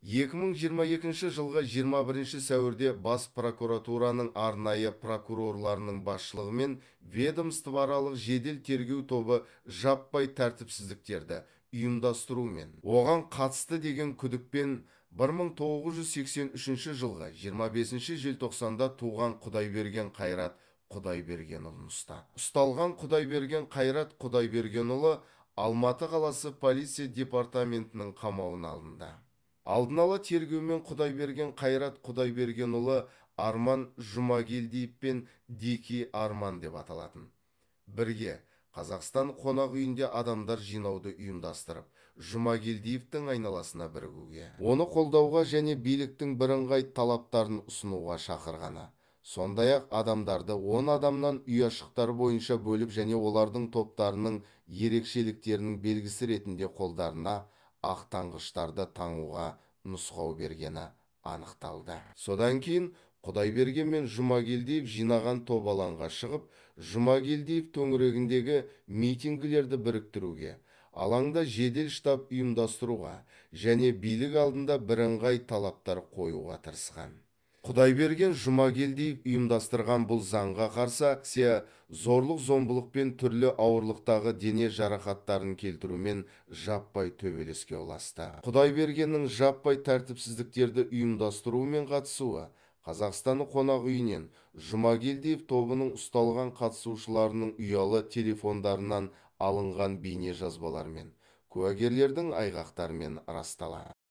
2022 жылғы 21 сәуірде Бас прокуратураның арнайы прокурорларының басшылығымен ведомствоаралық жедел тергеу тобы жаппай тәртіпсіздіктерді ұйымдастырумен, оған қатысты деген күдікпен 1983 жылғы 25 желтоқсанда туған Құдайберген Қайрат Құдайбергенұлын ұстады. Ұсталған Құдайберген Қайрат Құдайбергенұлы Алматы қаласы полиция департаментінің қамауына алынды. Алдын ала тергеумен Құдайберген Қайрат Құдайбергенұлы Арман Жұмагелдиев пен Дики Арман деп аталатын, бірге Қазақстан қонақ үйінде адамдар жинауды ұйымдастырып, Жұмагелдиевтің айналасына бірігуге, оны қолдауға және биліктің бірыңғай талаптарын ұсынуға шақырғаны, сондай-ақ адамдарды 10 адамнан ұяшықтар бойынша бөліп және олардың топтарының ерекшеліктерінің белгісі ретінде қолдарына ақ таңғыштарды таңуға нұсқау бергені анықталды. Содан кейін Құдайберген мен Жұмагелдиев жинаған топ алаңға шығып, Жұмагелдиев төңірегіндегі митингілерді біріктіруге, алаңда жедел штаб ұйымдастыруға және билік алдында бірыңғай талаптар қоюға тырысқан. Құдайберген Жұмагелдиев ұйымдастырған бұл заңға қарсы акция зорлық-зомбылық пен түрлі ауырлықтағы дене жарақаттарын келтірумен жаппай төбелеске ұласты. Құдайбергеннің жаппай тәртіпсіздіктерді ұйымдастырумен қатысуы Қазақстан қонақ үйінен Жұмагелдиев тобының ұсталған қатысушыларының ұялы телефондарынан алынған бейнежазбалармен, куәгерлердің айғақтарымен расталады.